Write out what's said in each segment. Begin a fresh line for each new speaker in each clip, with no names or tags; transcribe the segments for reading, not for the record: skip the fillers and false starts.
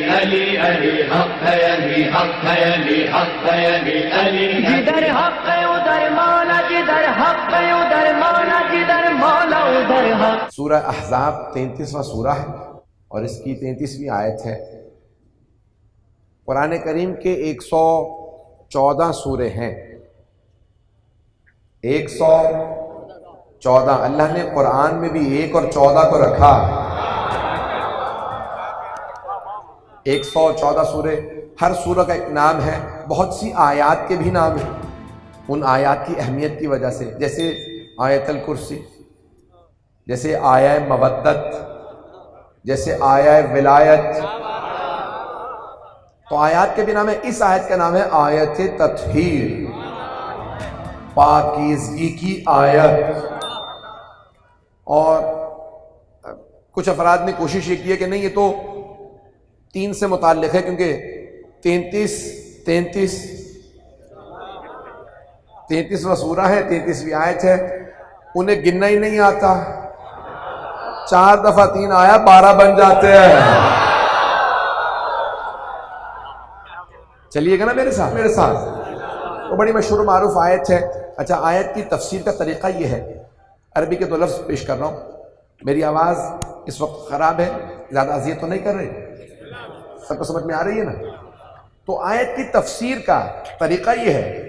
علی علی حق ہے، علی حق ہے، علی حق ہے، علی علی
جدھر حق ہے ادھر مولا، جدھر حق ہے ادھر مولا، جدھر مولا ادھر حق۔
سورہ احزاب 33واں سورہ ہے اور اس کی 33ویں آیت ہے۔ قرآن کریم کے 114 سورے ہیں، 114۔ اللہ نے قرآن میں بھی 1 اور 14 کو رکھا، 114 سورے۔ ہر سورہ کا ایک نام ہے، بہت سی آیات کے بھی نام ہیں ان آیات کی اہمیت کی وجہ سے، جیسے آیت الکرسی، جیسے آیہ مودت، جیسے آیہ ولایت، تو آیات کے بھی نام ہے۔ اس آیت کا نام ہے آیت تطہیر، پاکیزگی کی آیت۔ اور کچھ افراد نے کوشش یہ کی ہے کہ نہیں، یہ تو 3 سے متعلق ہے، کیونکہ 33واں سورہ ہے، 33ویں آیت ہے، انہیں گننا ہی نہیں آتا، 4 دفعہ 3 آیا 12 بن جاتے ہیں۔ چلیے گا نا میرے ساتھ، وہ بڑی مشہور معروف آیت ہے۔ اچھا، آیت کی تفسیر کا طریقہ یہ ہے، عربی کے 2 لفظ پیش کر رہا ہوں۔ میری آواز اس وقت خراب ہے، زیادہ اذیت تو نہیں کر رہی؟ سب کو سمجھ میں آ رہی ہے نا؟ تو آیت کی تفسیر کا طریقہ یہ ہے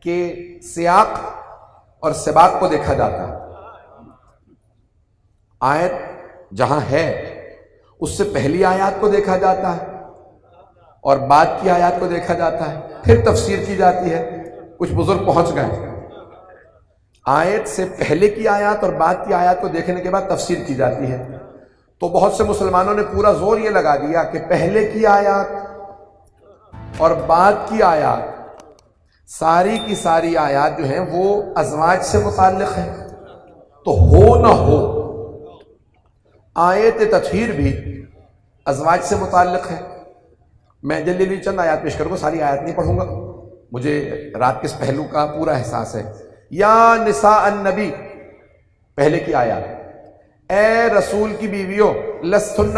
کہ سیاق اور سباق کو دیکھا جاتا ہے۔ آیت جہاں ہے اس سے پہلی آیات کو دیکھا جاتا ہے اور بعد کی آیات کو دیکھا جاتا ہے، پھر تفسیر کی جاتی ہے۔ کچھ بزرگ پہنچ گئے، آیت سے پہلے کی آیات اور بعد کی آیات کو دیکھنے کے بعد تفسیر کی جاتی ہے۔ تو بہت سے مسلمانوں نے پورا زور یہ لگا دیا کہ پہلے کی آیات اور بعد کی آیات، ساری کی ساری آیات جو ہیں وہ ازواج سے متعلق ہیں، تو ہو نہ ہو آیت تطہیر بھی ازواج سے متعلق ہے۔ میں جلدی چند آیات پیش کروں گا، ساری آیات نہیں پڑھوں گا، مجھے رات کے اس پہلو کا پورا احساس ہے۔ یا نساء النبی، پہلے کی آیات، اے رسول کی بیویوں، لستن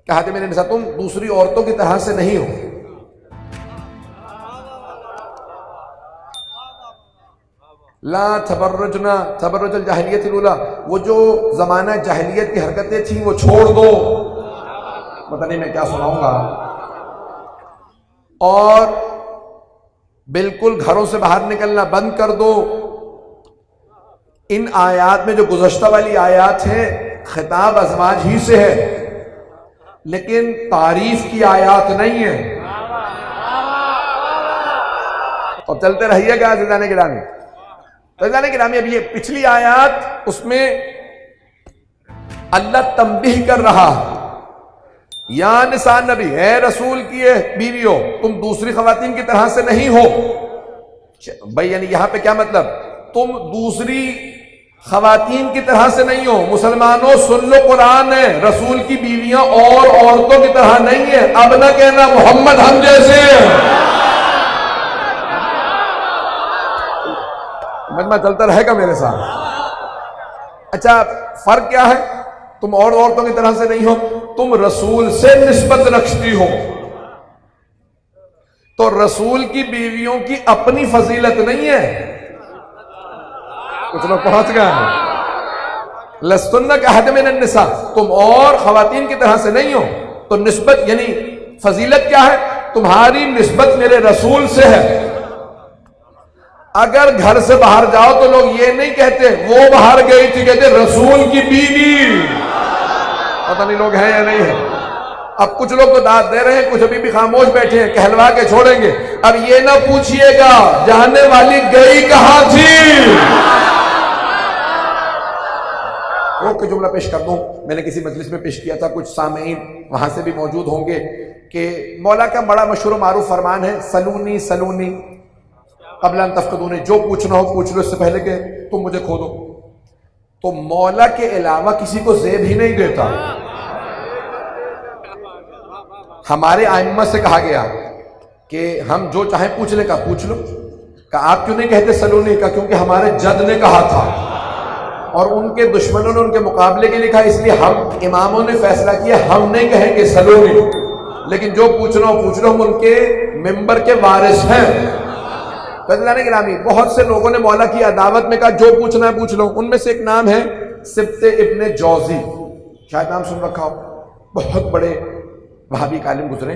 کہا کہ میرے نساء، تم دوسری عورتوں کی طرح سے نہیں ہو۔ لا تبرجنا تبرج الجاہلیت الاولی، وہ جو زمانہ جاہلیت کی حرکتیں تھیں وہ چھوڑ دو، پتہ نہیں میں کیا سناؤں گا، اور بالکل گھروں سے باہر نکلنا بند کر دو۔ ان آیات میں جو گزشتہ والی آیات ہیں خطاب ازواج ہی سے ہے، لیکن تعریف کی آیات نہیں ہے۔ اور چلتے رہیے گا عزیزان گرامی، اب یہ پچھلی آیات، اس میں اللہ تنبیہ کر رہا ہے، یا نساء نبی، اے رسول کی بیویوں، تم دوسری خواتین کی طرح سے نہیں ہو۔ بھائی یعنی یہاں پہ کیا مطلب؟ تم دوسری خواتین کی طرح سے نہیں ہو۔ مسلمانوں سن لو، قرآن ہے، رسول کی بیویاں اور عورتوں کی طرح نہیں ہے۔ اب نہ کہنا محمد ہم جیسے ہیں۔ مجمع چلتا رہے گا میرے ساتھ۔ اچھا، فرق کیا ہے؟ تم اور عورتوں کی طرح سے نہیں ہو، تم رسول سے نسبت رکھتی ہو، تو رسول کی بیویوں کی اپنی فضیلت نہیں ہے۔ کچھ لوگ پہنچ گئے ہیں۔ لستن کأحد من النساء، تم اور خواتین کی طرح سے نہیں ہو، تو نسبت یعنی فضیلت کیا ہے؟ تمہاری نسبت میرے رسول سے ہے۔ اگر گھر سے باہر جاؤ تو لوگ یہ نہیں کہتے وہ باہر گئی تھی، کہتے رسول کی بیوی۔ پتہ نہیں لوگ ہیں یا نہیں ہیں۔ اب کچھ لوگ تو داد دے رہے ہیں، کچھ ابھی بھی خاموش بیٹھے ہیں، کہلوا کے چھوڑیں گے۔ اب یہ نہ پوچھئے گا جانے والی گئی کہاں تھی۔ روک کے جملہ پیش کر دوں، میں نے کسی مجلس میں پیش کیا تھا، کچھ سامعین وہاں سے بھی موجود ہوں گے، کہ مولا کا بڑا مشہور و معروف فرمان ہے، سلونی سلونی قبل ان تفقدونی، جو پوچھنا ہو پوچھ لو اس سے پہلے کہ تم مجھے کھو دو۔ تو مولا کے علاوہ کسی کو زیب ہی نہیں دیتا۔ ہمارے ائمہ سے کہا گیا کہ ہم جو چاہیں پوچھ لیں، کا پوچھ لو۔ کہا آپ کیوں نہیں کہتے سلونی؟ کا کیونکہ ہمارے جد نے کہا تھا اور ان کے دشمنوں نے ان کے مقابلے کے لکھا، اس لیے ہم اماموں نے فیصلہ کیا ہم نہیں کہیں گے سلونی۔ لیکن جو پوچھنا ہو پوچھ لو، ہم ان کے ممبر کے وارث ہیں۔ فضلان گرامی، بہت سے لوگوں نے مولا کی عداوت میں کہا جو پوچھنا ہے پوچھ لو۔ ان میں سے ایک نام ہے سبط ابن جوزی، شاید نام سن رکھا ہو، بہت بڑے وہابی عالم گزرے۔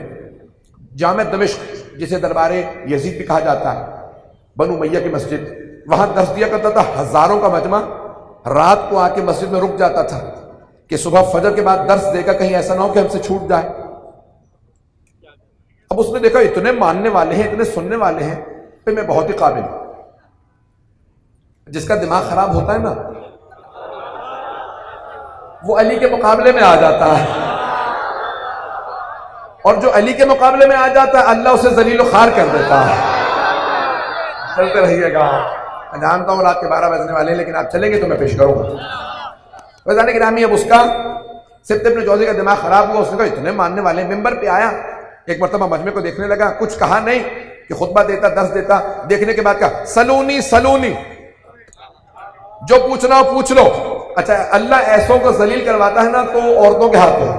جامع دمشق جسے دربار یزید بھی کہا جاتا ہے، بنو امیہ کی مسجد، وہاں درس دیا کرتا تھا، ہزاروں کا مجمع، رات کو آ کے مسجد میں رک جاتا تھا کہ صبح فجر کے بعد درس دے گا، کہیں ایسا نہ ہو کہ ہم سے چھوٹ جائے۔ اب اس نے دیکھا اتنے ماننے والے ہیں، اتنے سننے والے ہیں، پھر میں بہت ہی قابل ہوں۔ جس کا دماغ خراب ہوتا ہے نا وہ علی کے مقابلے میں آ جاتا ہے، اور جو علی کے مقابلے میں آ جاتا ہے اللہ اسے ذلیل و خوار کر دیتا ہے۔ چلتے رہیے گا، میں جانتا ہوں رات کے 12 بجنے والے ہیں، لیکن آپ چلیں گے تو میں پیش کروں گا۔ فضلان گرامی، اب اس کا سبط ابن جوزی کا دماغ خراب ہوا، اس نے کہا اتنے ماننے والے ہیں۔ ممبر پہ آیا، ایک مرتبہ مجمع کو دیکھنے لگا، کچھ کہا نہیں کہ خطبہ دیتا، درس دیتا، دیکھنے کے بعد کہا سلونی سلونی، جو پوچھنا ہو پوچھ لو۔ اچھا، اللہ ایسوں کو ذلیل کرواتا ہے نا تو عورتوں کے ہاتھوں۔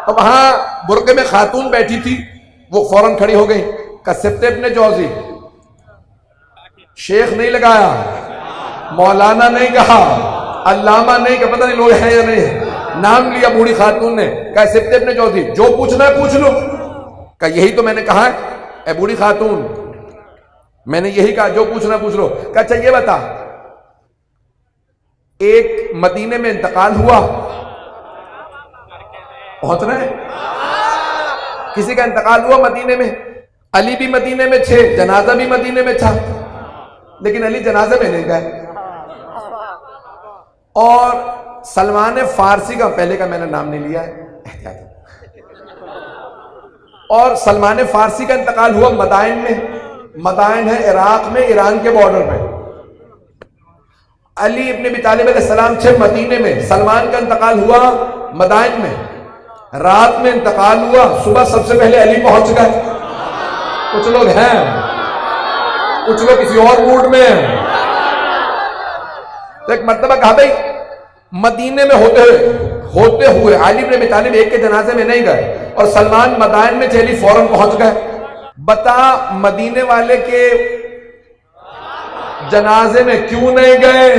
تو وہاں برقعے میں خاتون بیٹھی تھی، وہ فوراً کھڑی ہو گئی، کہا سبط ابن جوزی، شیخ نہیں لگایا، مولانا نہیں کہا، علامہ نہیں کہا، پتہ نہیں لوگ ہیں یا نہیں ہے، نام لیا بوڑھی خاتون نے، کہا سبط ابن جوزی جو پوچھنا ہے پوچھ لو۔ کہا یہی تو میں نے کہا ہے اے بوڑھی خاتون، میں نے یہی کہا جو پوچھنا ہے پوچھ لو۔ کہا اچھا یہ بتا، ایک مدینے میں انتقال ہوا، پہنچ رہے ہیں، کسی کا انتقال ہوا مدینے میں، علی بھی مدینے میں تھے، جنازہ بھی مدینے میں تھا، لیکن علی جنازے میں نہیں گئے، اور سلمان فارسی کا، پہلے کا میں نے نام نہیں لیا ہے احتیاط، اور سلمان فارسی کا انتقال ہوا مدائن میں، مدائن ہے عراق میں، ایران کے بارڈر پہ، علی ابن ابی طالب علیہ السلام تھے مدینے میں، سلمان کا انتقال ہوا مدائن میں، رات میں انتقال ہوا، صبح سب سے پہلے علی پہنچ گئے۔ کچھ لوگ ہیں، کچھ لوگ کسی اور موڈ میں ہیں۔ تو ایک مرتبہ کہا بھائی مدینے میں ہوتے ہوئے علی ابن ابی طالب ایک کے جنازے میں نہیں گئے، اور سلمان مدائن میں تھے، علی فوراً پہنچ گئے، بتا مدینے والے کے جنازے میں کیوں نہیں گئے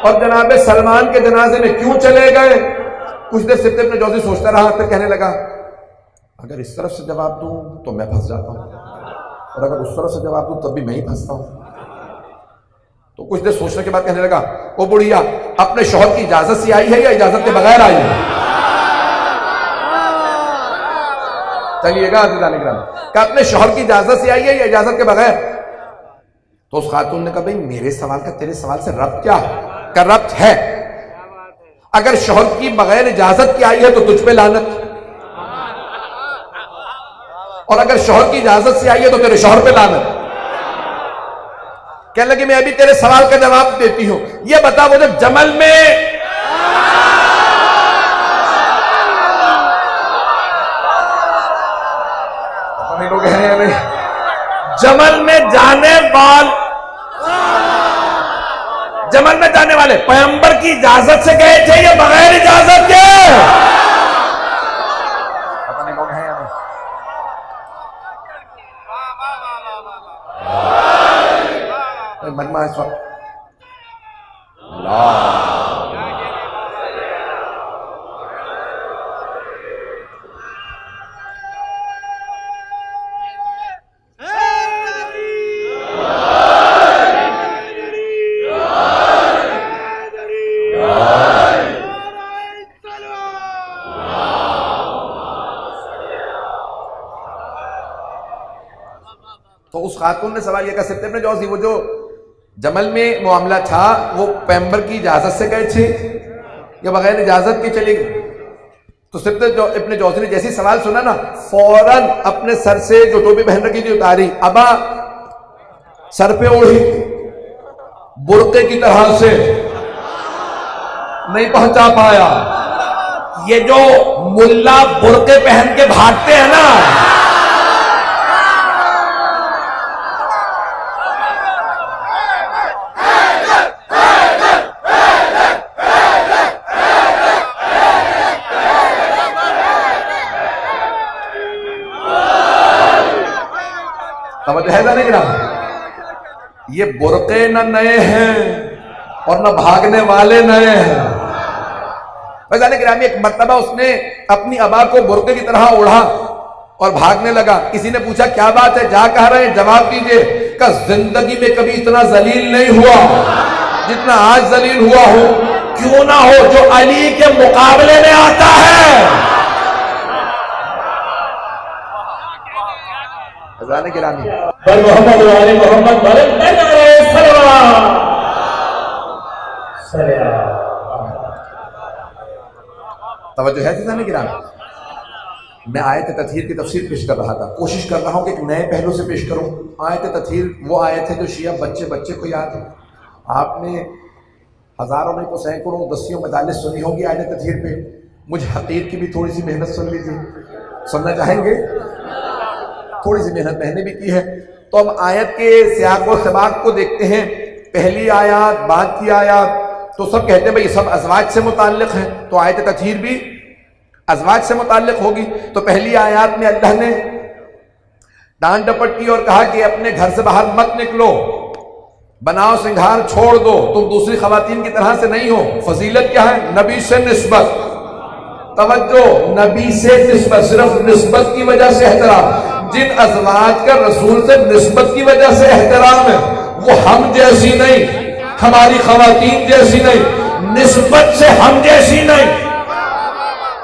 اور جناب سلمان کے جنازے میں کیوں چلے گئے؟ کچھ دیر سبط ابن جوزی سوچتا رہا، پھر کہنے لگا اگر اس طرف سے جواب دوں تو میں پھنس جاتا ہوں، اور اگر اس طرف سے جواب دوں تب بھی میں ہی پھنستا ہوں۔ تو کچھ دیر سوچنے کے بعد کہنے لگا وہ بڑھیا اپنے شوہر کی اجازت سے آئی ہے یا اجازت کے بغیر آئی ہے؟ چلیے گا عزیزان اکرام، کہ اپنے شوہر کی اجازت سے آئی ہے یا اجازت کے بغیر؟ تو اس خاتون نے کہا بھئی میرے سوال کا تیرے سوال سے ربط کیا ہے؟ کہ ربط ہے، اگر شوہر کی بغیر اجازت کی آئی ہے تو تجھ پہ لعنت، اور اگر شوہر کی اجازت سے آئی ہے تو تیرے شوہر پہ لعنت۔ کہنے لگے میں ابھی تیرے سوال کا جواب دیتی ہوں، یہ بتا وہ جب جمل میں لوگ ہیں یا نہیں، جمل میں جانے والے پیغمبر کی اجازت سے گئے تھے یا بغیر اجازت کے؟ پتہ نہیں لوگ ہیں یا نہیں۔ مجمع اس وقت تو اس خاتون نے سوال یہ کہا سبط ابن جوزی وہ جو جمل میں معاملہ تھا وہ پیغمبر کی اجازت سے گئے تھے یا بغیر اجازت کے چلے گئے؟ تو سبط ابن جوزی نے جیسی سوال سنا نا فوراً اپنے سر سے جو ٹوپی پہن رکھی تھی اتاری، ابا سر پہ اوڑھی، برقعے کی طرح سے نہیں پہنچا پایا۔ یہ جو ملا برقعے پہن کے بھاگتے ہیں نا، توجہ ہے ذہن گرامی، یہ برقعے نہ نئے ہیں اور نہ بھاگنے والے نئے ہیں۔ ذہن گرامی ایک مرتبہ اس نے اپنی ابا کو برقعے کی طرح اڑا اور بھاگنے لگا۔ کسی نے پوچھا کیا بات ہے، جا کہہ رہے ہیں، جواب دیجئے کہ زندگی میں کبھی اتنا ذلیل نہیں ہوا جتنا آج ذلیل ہوا ہوں، کیوں نہ ہو جو علی کے مقابلے میں آتا ہے۔ ذہن گرامی
بل محمد وعلی محمد
توجہ ہے ذہن گرامی، میں آیت تطہیر کی تفسیر پیش کر رہا تھا، کوشش کر رہا ہوں کہ ایک نئے پہلو سے پیش کروں۔ آیت تطہیر وہ آیت ہے جو شیعہ بچے کو یاد ہے۔ آپ نے ہزاروں نہیں تو سینکڑوں دسیوں مجالس سنی ہوگی آیت تطہیر پہ، مجھ حقیر کی بھی تھوڑی سی محنت سن لیجیے، سننا چاہیں گے؟ تھوڑی سی محنت میں نے بھی کی ہے۔ تو ہم آیت کے سیاق و سباق کو دیکھتے ہیں، پہلی آیات بعد کی آیات، تو سب کہتے ہیں بھئی یہ سب ازواج سے متعلق ہیں، تو آیت تطہیر بھی ازواج سے متعلق ہوگی۔ تو پہلی آیات میں اللہ نے ڈانٹ ڈپٹ کی اور کہا کہ اپنے گھر سے باہر مت نکلو، بناؤ سنگھار چھوڑ دو، تم دوسری خواتین کی طرح سے نہیں ہو۔ فضیلت کیا ہے؟ نبی سے نسبت، توجہ، نبی سے نسبت، صرف نسبت کی وجہ سے احترام۔ جن ازواج کا رسول سے نسبت کی وجہ سے احترام ہے وہ ہم جیسی نہیں، ہماری خواتین جیسی نہیں، نسبت سے ہم جیسی نہیں،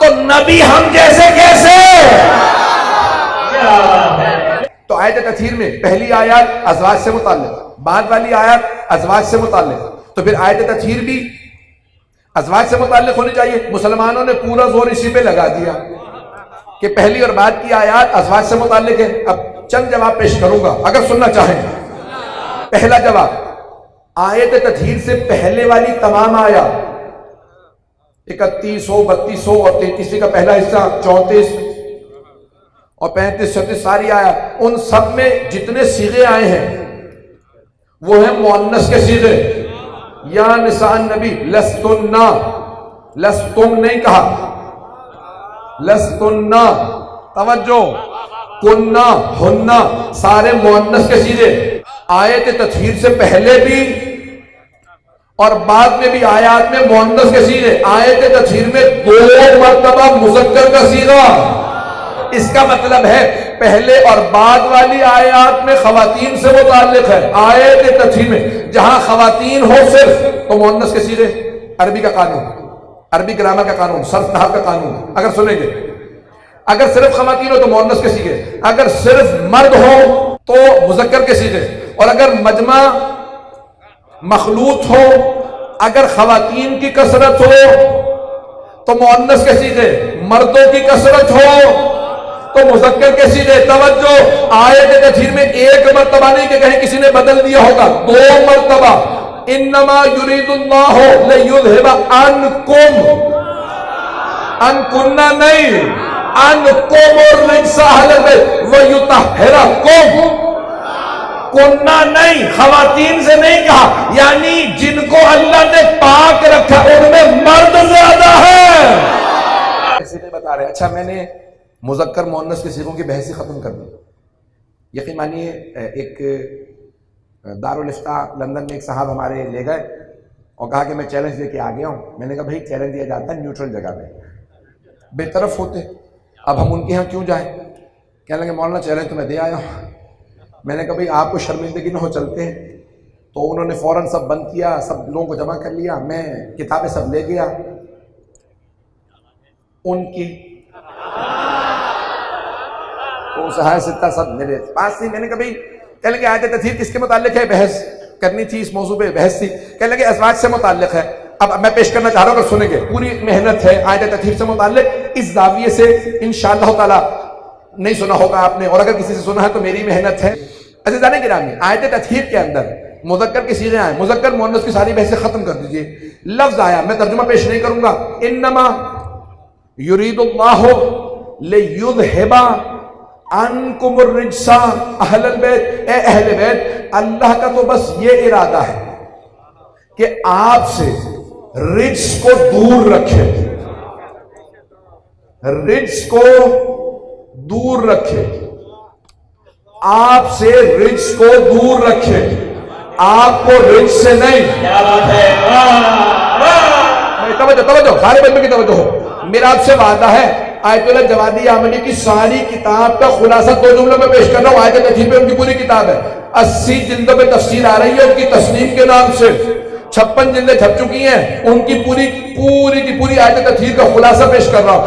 تو نبی ہم جیسے کیسے؟ تو آیت تطہیر میں پہلی آیات ازواج سے متعلق، بعد والی آیات ازواج سے متعلق، تو پھر آیت تطہیر بھی ازواج سے متعلق ہونی چاہیے۔ مسلمانوں نے پورا زور اسی پہ لگا دیا کہ پہلی اور بعد کی آیات ازواج سے متعلق ہے۔ اب چند جواب پیش کروں گا اگر سننا چاہیں۔ پہلا جواب، آیت تطہیر سے پہلے والی تمام آیات 3100 3200 اور 33 کا پہلا حصہ، 34 اور 35 36 ساری آیات، ان سب میں جتنے صیغے آئے ہیں وہ ہیں مؤنث کے صیغے۔ یا نساء النبی لستن، لستن نہیں کہا، لستن، توجہ، کننا، ہننا، سارے مؤنث کے صیغے۔ آیت تطہیر سے پہلے بھی اور بعد میں بھی آیات میں مؤنث کے صیغے۔ آیت تطہیر میں 2 مرتبہ مذکر کا صیغہ، اس کا مطلب ہے پہلے اور بعد والی آیات میں خواتین سے متعلق ہے، آیت تطہیر میں جہاں خواتین ہو صرف تو مؤنث کے صیغے۔ عربی کا قانون، عربی گرامر کا قانون، صرف نحو کا قانون اگر سنیں گے، اگر صرف خواتین ہو تو مؤنث کے صیغے، اگر صرف مرد ہو تو مذکر کے صیغے، اور اگر مجمع مخلوط ہو، اگر خواتین کی کثرت ہو تو مؤنث کے صیغے، مردوں کی کثرت ہو تو مذکر کے صیغے۔ توجہ، آیت تطہیر میں 1 مرتبہ نہیں کہ کہیں کسی نے بدل دیا ہوگا، 2 مرتبہ۔ انما یرید اللہ لیذھب عنکم، انکنہ نہیں، عنکم الرجس اہل البیت ویطہرکم، کنہ نہیں، خواتین سے نہیں کہا، یعنی جن کو اللہ نے پاک رکھا ان میں مرد زیادہ ہے۔ ایسے نہیں بتا رہے۔ اچھا، میں نے مذکر مؤنث کے صیغوں کی بحث ختم کر دی۔ یقین مانیے ایک دارالفتاء لندن میں ایک صاحب ہمارے لے گئے اور کہا کہ میں چیلنج دے کے آ گیا ہوں۔ میں نے کہا بھائی چیلنج دیا جاتا ہے نیوٹرل جگہ پہ، بے طرف ہوتے، اب ہم ان کے ہاں کیوں جائیں؟ کہنے لگے مولانا چیلنج تو میں دے آیا ہوں۔ میں نے کہا بھائی آپ کو شرمندگی نہ ہو، چلتے ہیں۔ تو انہوں نے فوراً سب بند کیا، سب لوگوں کو جمع کر لیا، میں کتابیں سب لے گیا، ان کی ستہ سب میرے پاس تھی۔ میں نے کہا بھائی، کہنے لگے آیت تطہیر کس کے متعلق ہے؟ بحث کرنی تھی، اس موضوع پہ بحث تھی۔ کہنے لگے ازواج سے متعلق ہے۔ اب میں پیش کرنا چاہ رہا ہوں، اگر سنیں گے، پوری محنت ہے آیت تطہیر سے متعلق، اس زاویے سے انشاءاللہ تعالی نہیں سنا ہوگا آپ نے، اور اگر کسی سے سنا ہے تو میری محنت ہے۔ عزیزان گرامی، آیت تطہیر کے اندر مذکر کے صیغے آئے، مذکر مؤنث کی ساری بحثیں ختم کر دیجئے۔ لفظ آیا، میں ترجمہ پیش نہیں کروں گا، انما یرید اللہ لیذھب عنکم الرجس اہل البیت، اے اہل بیت، اللہ کا تو بس یہ ارادہ ہے کہ آپ سے رجس کو دور رکھے، رجس کو دور رکھے، آپ سے رجس کو دور رکھے، آپ کو رجس سے نہیں۔
کیا بات ہے،
توجہ سارے بندوں کی توجہ ہو، میرا آپ سے وعدہ ہے آیت اللہ جوادی عاملی کی ساری کتاب کا خلاصہ 2 جملوں میں پیش کر رہا ہوں۔ آیت تفسیر پہ ان کی پوری کتاب ہے، 80 جلدوں پہ تفسیر آ رہی ہے ان کی تصنیف کے نام سے، 56 جلدیں چھپ چکی ہیں، ان کی پوری آیت تفسیر کا خلاصہ پیش کر رہا ہوں۔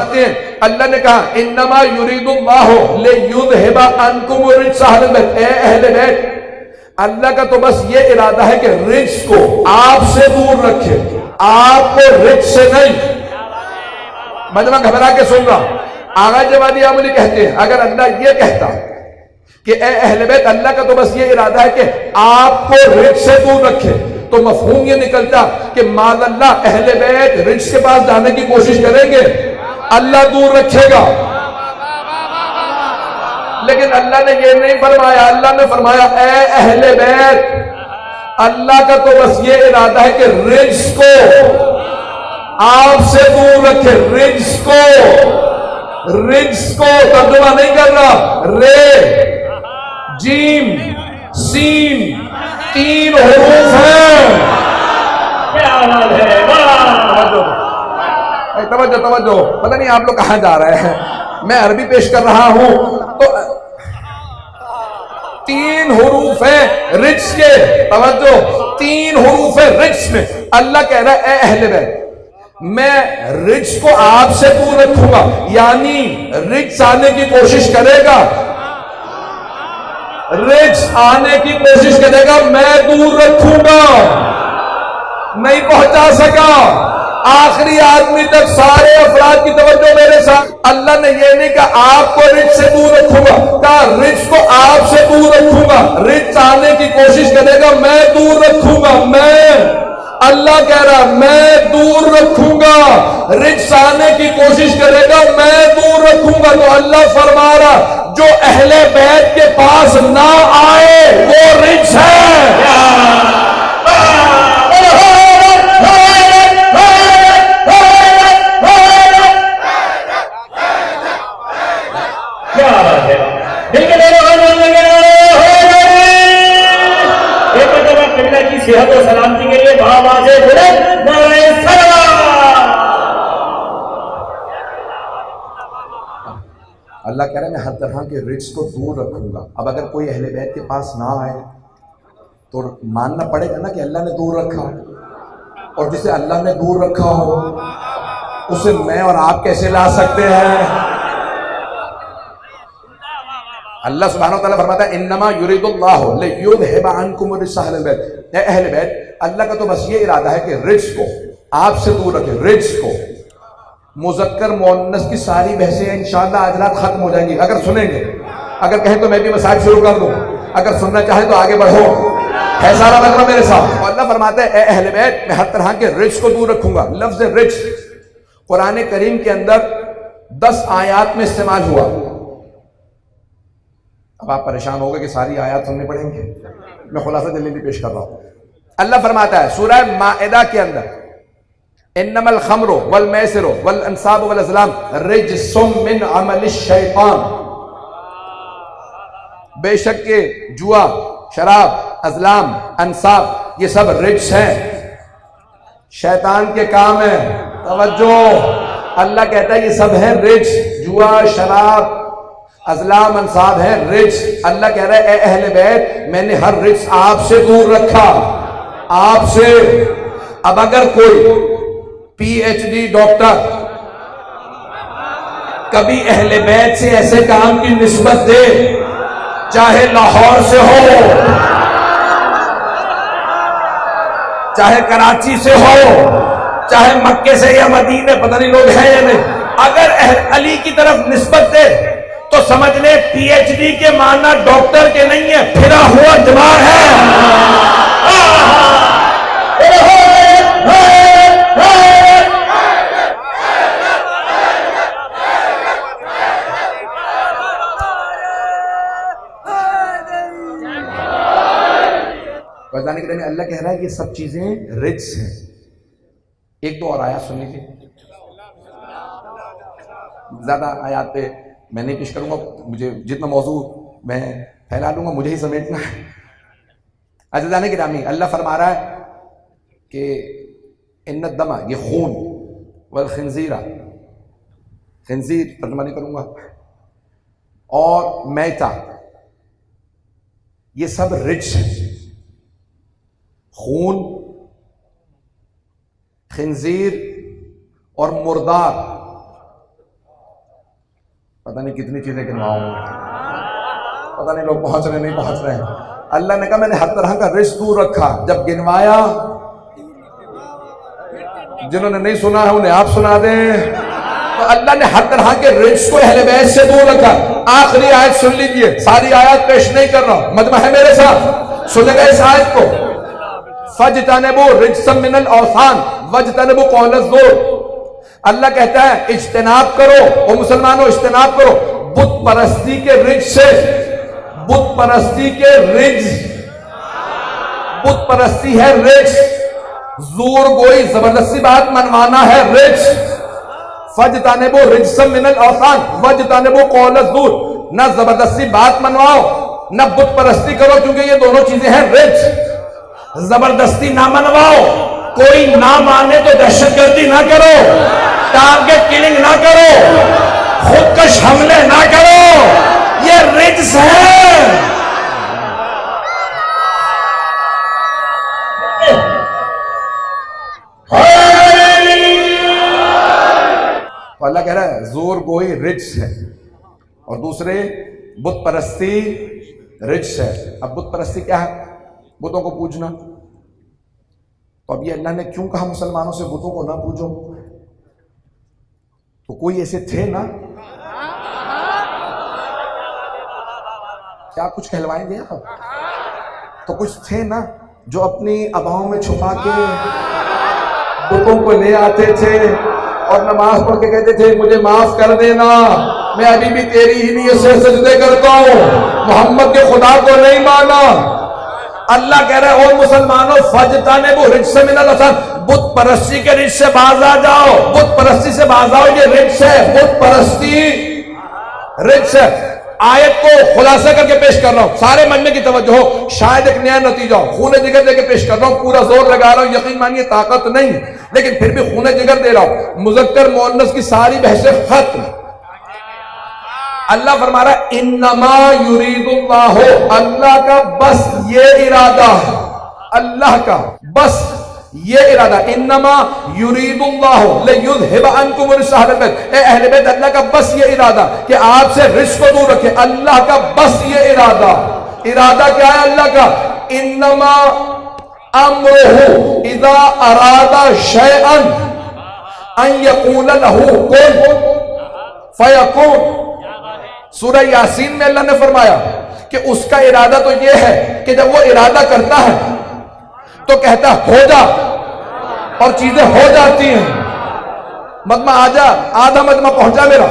اللہ نے کہا انما یرید اللہ لیذھب عنکم الرجس اہل البیت، اے اہل بیت، اللہ کا تو بس یہ ارادہ ہے کہ رجس کو آپ سے دور رکھے، آپ کو رجس سے نہیں۔ مجمع گھبرا کے سن رہا، آغا جوادی عاملی کہتے ہیں اگر اللہ یہ کہتا کہ اے اہل بیت، اللہ کا تو بس یہ ارادہ ہے کہ آپ کو رجس سے دور رکھے، تو مفہوم یہ نکلتا کہ معاذ اللہ اہل بیت رجس کے پاس جانے کی کوشش کریں گے، اللہ دور رکھے گا۔ لیکن اللہ نے یہ نہیں فرمایا، اللہ نے فرمایا اے اہل بیت، اللہ کا تو بس یہ ارادہ ہے کہ رجس کو آپ سے دور رکھے، رجس کو ترجمہ نہیں کر رہا، رے جیم سین 3 حروف ہیں۔
کیا بات ہے،
توجہ پتہ نہیں آپ لوگ کہاں جا رہے ہیں، میں عربی پیش کر رہا ہوں تو 3 حروف ہیں رجس کے، توجہ 3 حروف ہیں رجس میں۔ اللہ کہہ رہا ہے اے اہل بیت، میں رجس کو آپ سے دور رکھوں گا، یعنی رجس آنے کی کوشش کرے گا، رجس آنے کی کوشش کرے گا، میں دور رکھوں گا، نہیں پہنچا سکا آخری آدمی تک۔ سارے افراد کی توجہ میرے ساتھ، اللہ نے یہ نہیں کہا آپ کو رجس سے دور رکھوں گا، کہا رجس کو آپ سے دور رکھوں گا، رجس آنے کی کوشش کرے گا، میں دور رکھوں گا، اللہ کہہ رہا میں دور رکھوں گا، رجس آنے کی کوشش کرے گا، میں دور رکھوں گا۔ تو اللہ فرما رہا جو اہل بیت کے پاس نہ آئے وہ رجس ہے۔
کیا بات ہے، ایک مرتبہ قبلہ کی صحت و سلامتی کے لیے بآواز بلند نعرہ سلام۔
اللہ کہہ رہا ہے میں ہر طرح کے رجس کو دور رکھوں گا۔ اب اگر کوئی اہل بیت کے پاس نہ آئے تو ماننا پڑے گا نا کہ اللہ نے دور رکھا، اور جسے اللہ نے دور رکھا ہو اسے میں اور آپ کیسے لا سکتے ہیں؟ اللہ سبحانہ و تعالیٰ فرماتا ہے انما یرید اللہ لیذھب عنکم الرجس اہل البیت، اے اہل بیت، اللہ کا تو بس یہ ارادہ ہے کہ رجس کو آپ سے دور رکھے، رجس کو۔ مذکر مؤنث کی ساری بحثیں انشاءاللہ آج رات ختم ہو جائیں گی اگر سنیں گے، اگر کہیں تو میں بھی مسائل شروع کر دوں، اگر سننا چاہیں تو آگے بڑھو، ہے سارا مطلب میرے ساتھ۔ اور اللہ فرماتا ہے اے اہل بیت، میں ہر طرح کے رجس کو دور رکھوں گا۔ لفظ رجس قرآن کریم کے اندر 10 آیات میں استعمال ہوا۔ اب آپ پریشان ہو گئے کہ ساری آیات سننے پڑیں گے، میں خلاصہ جلدی پیش کر رہا ہوں۔ اللہ فرماتا ہے سورہ مائدہ کے اندر انما الخمر والمیسر والانصاب والازلام رجس من عمل الشیطان، بے شک کہ جوا، شراب، ازلام، انصاب یہ سب رجس ہیں، شیطان کے کام ہیں۔ توجہ، اللہ کہتا ہے یہ سب ہیں رجس، جوا، شراب، ازلام، انصاب ہیں رجس۔ اللہ کہہ رہا ہے اے اہل بیت میں نے ہر رجس آپ سے دور رکھا، آپ سے۔ اب اگر کوئی پی ایچ ڈی ڈاکٹر کبھی اہل بیت سے ایسے کام کی نسبت دے، چاہے لاہور سے ہو، چاہے کراچی سے ہو، چاہے مکے سے یا مدینے، پتہ نہیں لوگ ہیں یا نہیں، اگر اہل علی کی طرف نسبت دے تو سمجھ لے پی ایچ ڈی کے معنی ڈاکٹر کے نہیں ہے، پھرا ہوا دماغ ہے۔ وزان کریم اللہ کہہ رہا ہے یہ سب چیزیں رجس ہیں۔ ایک دو اور آیات سن لیجیے، زیادہ آیات پہ میں نہیں پیش کروں گا، مجھے جتنا موضوع میں پھیلا لوں گا، مجھے ہی سمیٹنا ہے. عزیزان گرامی، اللہ فرما رہا ہے کہ ان الدم، یہ خون، والخنزیر، خنزیر ترجمہ نہیں کروں گا، اور میتا، یہ سب رجس ہے. خون، خنزیر اور مردار، پتہ نہیں کتنی چیزیں گنواؤں، پتہ نہیں لوگ پہنچ رہے نہیں پہنچ رہے ہیں. اللہ نے کہا میں نے ہر طرح کا رزق دور رکھا. جب گنوایا، جنہوں نے نہیں سنا ہے انہیں آپ سنا دیں، تو اللہ نے ہر طرح کے رزق کو اہل بیت سے دور رکھا. آخری آیت سن لیجئے، ساری آیات پیش نہیں کر رہا، مجمع ہے میرے ساتھ، سنیں گے اس آیت کو. فَاجْتَنِبُوا رِجْسًا مِنَ الْأَوْثَانِ وَاجْتَنِبُوا قَوْلَ الزُّورِ. اللہ کہتا ہے اجتناب کرو، او مسلمانوں اجتناب کرو بت پرستی کے رجس سے. بت پرستی کے رجس، بت پرستی ہے رجس، زور گوئی زبردستی بات منوانا ہے رجس. فَاجْتَنِبُوا رِجْسًا مِنَ الْأَوْثَانِ وَاجْتَنِبُوا قَوْلَ الزُّورِ. نہ زبردستی بات منواؤ، نہ بت پرستی کرو، کیونکہ یہ دونوں چیزیں ہیں رجس. زبردستی نہ منواؤ، کوئی نہ مانے تو دہشت گردی نہ کرو، ٹارگٹ کلنگ نہ کرو، خودکش حملے نہ کرو، یہ رجس ہے. تو اللہ کہہ رہا ہے زور گوئی رجس ہے، اور دوسرے بت پرستی رجس ہے. اب بت پرستی کیا ہے؟ بتوں کو پوجنا. تو اب یہ اللہ نے کیوں کہا مسلمانوں سے بتوں کو نہ پوجو؟ تو کوئی ایسے تھے نا، کیا کچھ کہلوائیں گے آپ؟ تو کچھ تھے نا جو اپنی اباؤں میں چھپا کے بتوں کو لے آتے تھے اور نماز پڑھ کے کہتے تھے مجھے معاف کر دینا، میں ابھی بھی تیری ہی نیت سے سجدے کرتا ہوں، محمد کے خدا کو نہیں مانا. اللہ کہہ رہے او مسلمانوں فَاجْتَنِبُوا رِجْسًا مِنَ الْأَوْثَانِ، بت پرستی کے رجس سے باز آ جاؤ، بت پرستی سے باز آؤ، یہ رجس ہے، بت پرستی رجس ہے. آیت کو خلاصہ کر کے پیش کر رہا ہوں، سارے مجمع کی توجہ ہو، شاید ایک نیا نتیجہ ہو. خون جگر دے کے پیش کر رہا ہوں، پورا زور لگا رہا ہوں، یقین مانیے طاقت نہیں لیکن پھر بھی خون جگر دے رہا ہوں. مذکر مؤنث کی ساری بحثیں ختم. اللہ فرما رہا ہے انما یرید اللہ، اللہ کا بس یہ ارادہ، اللہ کا بس یہ ارادہ، انما یرید اللہ لیذھب عنکم الرجس اہل بیت. اے اہل بیت، اللہ کا بس یہ ارادہ کہ آپ سے رجس کو دور رکھے. اللہ کا بس یہ ارادہ. ارادہ کیا ہے اللہ کا؟ انما امرہ اذا اراد شیئا ان یقول له کن فیکون. سورہ یاسین میں اللہ نے فرمایا کہ اس کا ارادہ تو یہ ہے کہ جب وہ ارادہ کرتا ہے تو کہتا ہے ہو جا، اور چیزیں ہو جاتی ہیں. مجمع آجا، آدھا مجمع پہنچا میرا.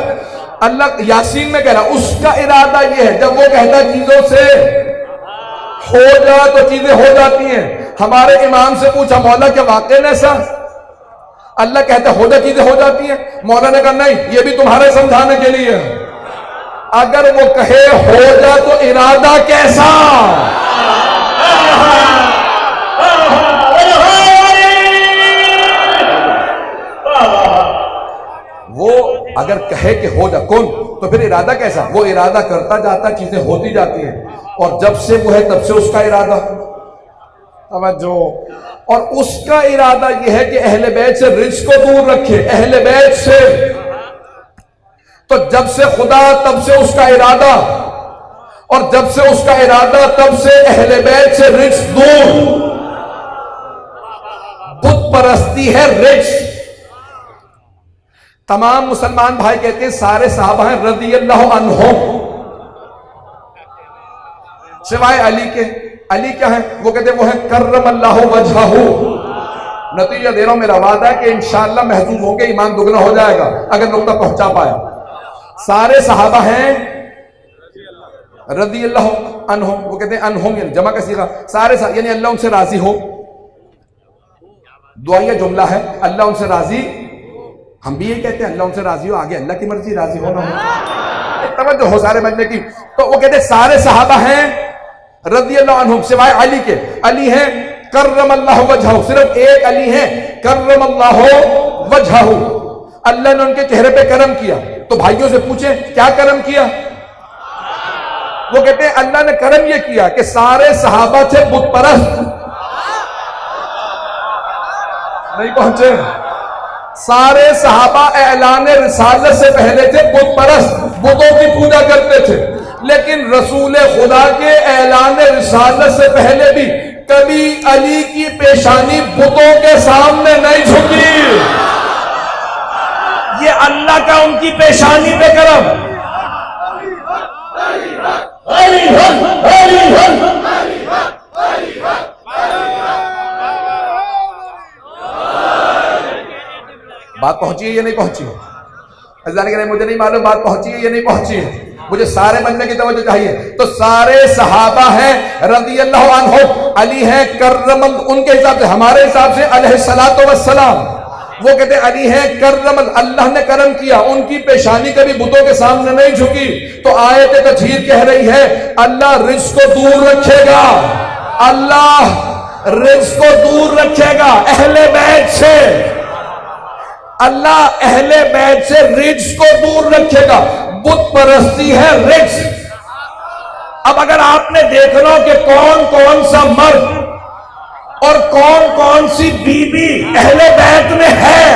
اللہ یاسین میں کہہ رہا اس کا ارادہ یہ ہے جب وہ کہتا ہے چیزوں سے ہو جا تو چیزیں ہو جاتی ہیں. ہمارے امام سے پوچھا مولا کیا واقعی ایسا؟ اللہ کہتا ہے ہو جا چیزیں ہو جاتی ہیں. مولا نے کہا نہیں، یہ بھی تمہارے سمجھانے کے لیے. اگر وہ کہے ہو جا تو ارادہ کیسا؟ وہ اگر کہے کہ ہو جا کون، تو پھر ارادہ کیسا؟ وہ ارادہ کرتا جاتا، چیزیں ہوتی جاتی ہیں، اور جب سے وہ ہے تب سے اس کا ارادہ. توجہ. اور اس کا ارادہ یہ ہے کہ اہل بیت سے رزق کو دور رکھے، اہل بیت سے. تو جب سے خدا تب سے اس کا ارادہ، اور جب سے اس کا ارادہ تب سے اہل بیت سے رزق دور. بت پرستی ہے رزق. تمام مسلمان بھائی کہتے ہیں سارے صحابہ ہیں رضی اللہ عنہم سوائے علی کے. علی کیا ہے؟ وہ کہتے ہیں وہ ہیں کرم اللہ وجہہ. نتیجہ دے رہا ہوں، میرا وعدہ ہے کہ انشاءاللہ محظوظ ہوں گے، ایمان دگنا ہو جائے گا اگر نقطہ پہنچا پایا. سارے صحابہ ہیں رضی اللہ عنہم، وہ کہتے ہیں عنہم یعنی جمع کا صیغہ، سارے یعنی اللہ ان سے راضی ہو. دعائیہ جملہ ہے، اللہ ان سے راضی. ہم بھی یہ کہتے ہیں اللہ ان سے راضی ہو، آگے اللہ کی مرضی راضی ہو نہ ہو. توجہ ہو سارے مجمع کی. تو وہ کہتے سارے صحابہ ہیں رضی اللہ عنہم سوائے علی کے. علی ہیں کرم اللہ وجہہ, صرف ایک علی ہیں کرم اللہ وجہہ, اللہ نے ان کے چہرے پہ کرم کیا. تو بھائیوں سے پوچھیں کیا کرم کیا؟ وہ کہتے ہیں اللہ نے کرم یہ کیا کہ سارے صحابہ تھے بت پرست. نہیں پہنچے؟ سارے صحابہ اعلان رسالت سے پہلے تھے بت پرست, بتوں کی پوجا کرتے تھے. لیکن رسول خدا کے اعلان رسالت سے پہلے بھی کبھی علی کی پیشانی بتوں کے سامنے نہیں جھکی. یہ اللہ کا ان کی پیشانی پہ کرم. بات پہنچی ہے یا نہیں پہنچی ہے؟ عزیزان کرام مجھے نہیں معلوم بات پہنچی ہے یا نہیں پہنچی ہے, مجھے سارے مجمع کی توجہ چاہیے. تو سارے صحابہ ہیں رضی اللہ عنہ, علی ہیں کرم, ان کے حساب سے, ہمارے حساب سے علیہ الصلوۃ والسلام. وہ کہتے ہیں علی ہیں کرم, اللہ نے کرم کیا, ان کی پیشانی کبھی بتوں کے سامنے نہیں جھکی. تو آیت تطہیر کہہ رہی ہے اللہ رزق کو دور رکھے گا, اللہ رزق کو دور رکھے گا اہل بیت سے, اللہ اہل بیت سے رزق کو دور رکھے گا. بت پرستی ہے رزق. اب اگر آپ نے دیکھنا کہ کون کون سا مرد اور کون کون سی بیوی اہل بیت میں ہے,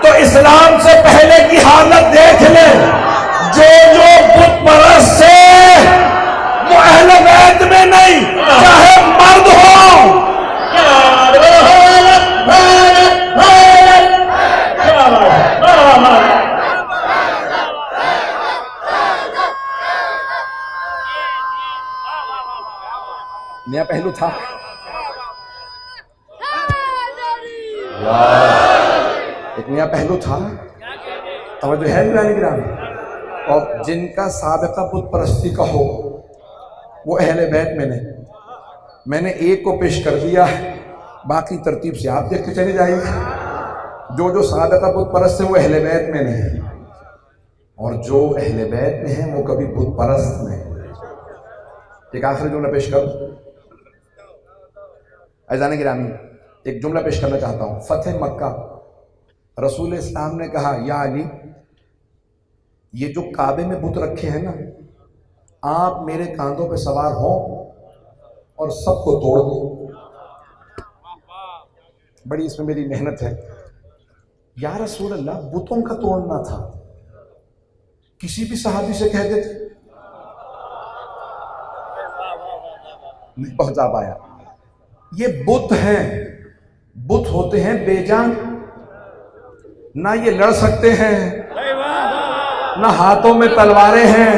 تو اسلام سے پہلے کی حالت دیکھ لیں. جو بت پرست سے وہ اہل بیت میں نہیں, چاہے مرد ہو. نیا پہلو تھا, ایک نیا پہلو تھا. توجہ ہے میرے گرامی. اور جن کا سابقہ بت پرستی کا ہو وہ اہل بیت میں نہیں. میں نے ایک کو پیش کر دیا, باقی ترتیب سے آپ دیکھ کے چلے جائیں گے. جو سابقہ بت پرست ہے وہ اہل بیت میں نہیں, اور جو اہل بیت میں ہیں وہ کبھی بت پرست نہیں. ایک آخری جملہ پیش کروں عزیزان گرامی, ایک جملہ پیش کرنا چاہتا ہوں. فتح مکہ رسول اسلام نے کہا یا علی, یہ جو کعبے میں بت رکھے ہیں نا, آپ میرے کاندھوں پہ سوار ہوں اور سب کو توڑ دیں. بڑی اس میں میری محنت ہے. یا رسول اللہ بتوں کا توڑنا تھا, کسی بھی صحابی سے کہہ دیتے, نہیں پہنچا پایا. یہ بت ہیں, بت ہوتے ہیں بے جان, نہ یہ لڑ سکتے ہیں, نہ ہاتھوں میں تلواریں ہیں,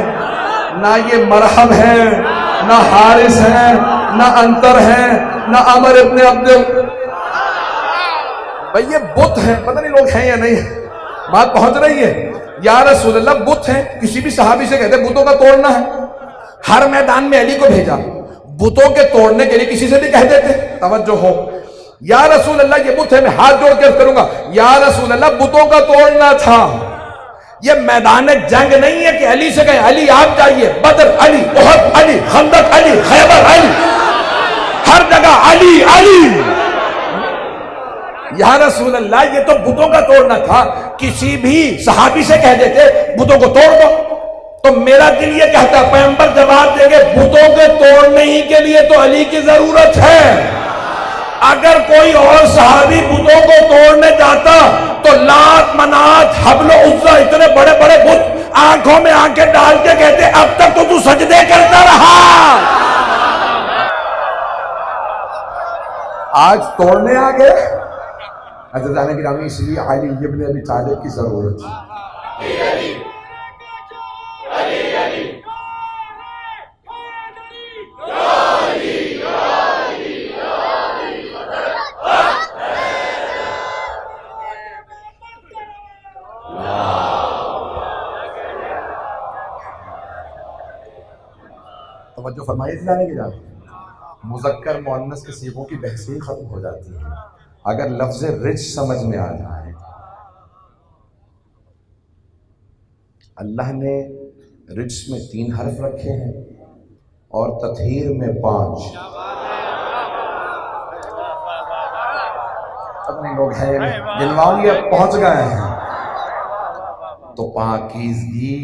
نہ یہ مرحم ہیں, نہ حارث ہیں, نہ انتر ہیں, نہ عمر ابن عبد. بھئی یہ بت ہیں, پتہ نہیں لوگ ہیں یا نہیں, بات پہنچ رہی ہے. یا رسول اللہ بت ہیں, کسی بھی صحابی سے کہتے بتوں کا توڑنا ہے. ہر میدان میں علی کو بھیجا, بتوں کے توڑنے کے لیے کسی سے بھی کہہ دیتے. توجہ ہو, یا رسول اللہ یہ بت ہے, میں ہاتھ جوڑ کے کروں گا, یا رسول اللہ بتوں کا توڑنا تھا. یہ میدان جنگ نہیں ہے کہ علی سے کہیں علی آپ جائیے, بدر علی, احد علی, خندق علی, خیبر علی, ہر جگہ علی علی. یا رسول اللہ یہ تو بتوں کا توڑنا تھا, کسی بھی صحابی سے کہہ دیتے بتوں کو توڑ دو. تو میرا دل یہ کہتا ہے پیغمبر جواب دیں گے بتوں کے توڑنے ہی کے لیے تو علی کی ضرورت ہے. اگر کوئی اور صحابی بتوں کو توڑنے جاتا تو لات, منات, حبل و عزا, اتنے بڑے بڑے بت آنکھوں میں آنکھیں ڈال کے کہتے اب تک تو سجدے کرتا رہا, آج توڑنے آ گئے. عزیزان گرامی اس لیے علی ابن ابی طالب کی ضرورت ہے. توجہ فرمائیے عزیزان گرامی, مذکر مؤنث کے صیغوں کی بحث ہی ختم ہو جاتی ہے اگر لفظ رج سمجھ میں آ جائے. اللہ نے رجس میں 3 حرف رکھے ہیں اور تطہیر میں 5. اپنے لوگ ہیں گنواؤں گے اب پہنچ گئے ہیں. تو پاکیزگی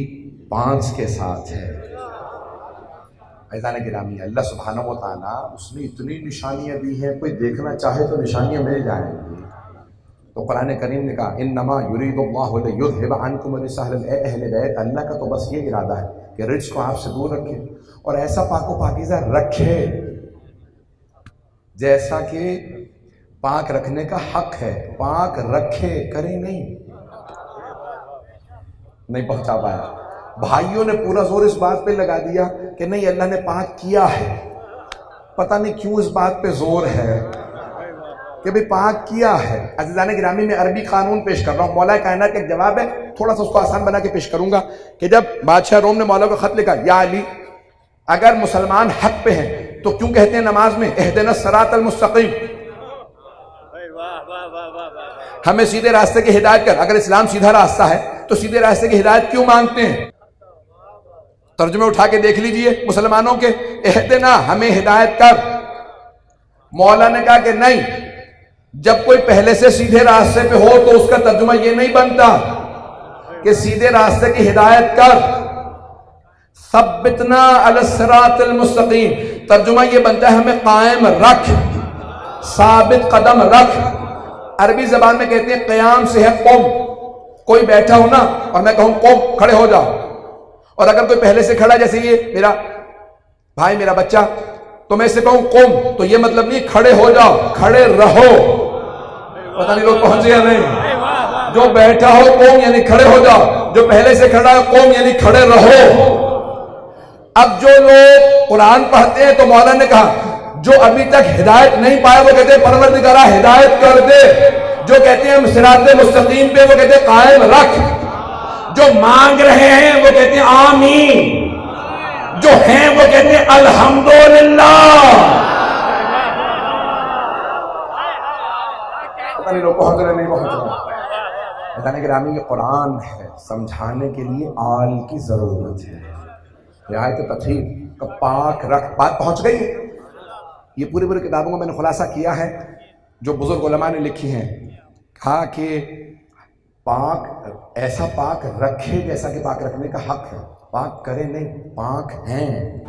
5 کے ساتھ ہے. عزیزان گرامی، اللہ سبحانہ و تعالیٰ اس نے اتنی نشانیاں دی ہیں، کوئی دیکھنا چاہے تو نشانیاں مل جائیں گی. تو قرآن کریم نے کہا انما یرید اللہ لیذھب عنکم الرجس اہل بیت، اللہ کا تو بس یہ ارادہ ہے کہ رجس کو آپ سے دور رکھے اور ایسا پاک و پاکیزہ رکھے جیسا کہ پاک رکھنے کا حق ہے. پاک رکھے، کرے نہیں پہنچا پایا. بھائیوں نے پورا زور اس بات پہ لگا دیا کہ نہیں اللہ نے پاک کیا ہے. پتہ نہیں کیوں اس بات پہ زور ہے کہ بھی پاک کیا ہے. عزیزان گرامی، میں عربی قانون پیش کر رہا ہوں. مولا کائنات کا ایک جواب ہے، تھوڑا سا اس کو آسان بنا کے پیش کروں گا کہ جب بادشاہ روم نے مولا کو خط لکھا یا علی اگر مسلمان حق پہ ہیں تو کیوں کہتے ہیں نماز میں اہدنا الصراط المستقیم، ہمیں سیدھے راستے کی ہدایت کر. اگر اسلام سیدھا راستہ ہے تو سیدھے راستے کی ہدایت کیوں مانگتے ہیں؟ ترجمے اٹھا کے دیکھ لیجئے مسلمانوں کے، اہدنا ہمیں ہدایت کر. مولا نے کہا کہ نہیں، جب کوئی پہلے سے سیدھے راستے پہ ہو تو اس کا ترجمہ یہ نہیں بنتا کہ سیدھے راستے کی ہدایت کر. ثبتنا علی الصراط المستقیم، ترجمہ یہ بنتا ہے ہمیں قائم رکھ، ثابت قدم رکھ. عربی زبان میں کہتے ہیں قیام سے ہے قم. کوئی بیٹھا ہو نا اور میں کہوں قم، کھڑے ہو جاؤ، اور اگر کوئی پہلے سے کھڑا جیسے یہ میرا بھائی میرا بچہ تو میں اس سے کہوں قم، تو یہ مطلب نہیں کھڑے ہو جاؤ، کھڑے رہو. پتہ نہیں لوگ پہنچے یا نہیں. جو بیٹھا ہو قوم یعنی کھڑے ہو جاؤ، جو پہلے سے کھڑا ہے قوم یعنی کھڑے رہو. اب جو لوگ قرآن پڑھتے ہیں تو مولا نے کہا جو ابھی تک ہدایت نہیں پائے وہ کہتے ہیں پروردگارہ ہدایت کر دے. جو کہتے ہیں صراط مستقیم پہ وہ کہتے ہیں قائم رکھ. جو مانگ رہے ہیں وہ کہتے ہیں آمین. جو ہیں وہ کہتے ہیں الحمدللہ. پتہ نہیں لوگ پہنچ رہے نہیں پہنچ رہے. بتانے گرامی یہ قرآن ہے، سمجھانے کے لیے آل کی ضرورت ہے. یہ آیت تطہیر کا پاک رکھ، بات پہنچ گئی. یہ پوری کتابوں کو میں نے خلاصہ کیا ہے جو بزرگ علماء نے لکھی ہیں. کہا کہ پاک ایسا پاک رکھے جیسا کہ پاک رکھنے کا حق ہے. پاک کرے نہیں، پاک ہیں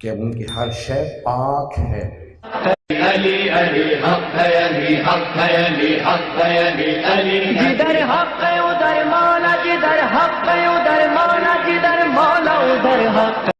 کہ ان کی ہر شے پاک ہے.
علی علی حق ہے، علی حق ہے، علی حق ہے، علی علی. جدھر حق ہے ادھر مولا، جدھر حق ہے ادھر مولا، جدھر مولا ادھر حق.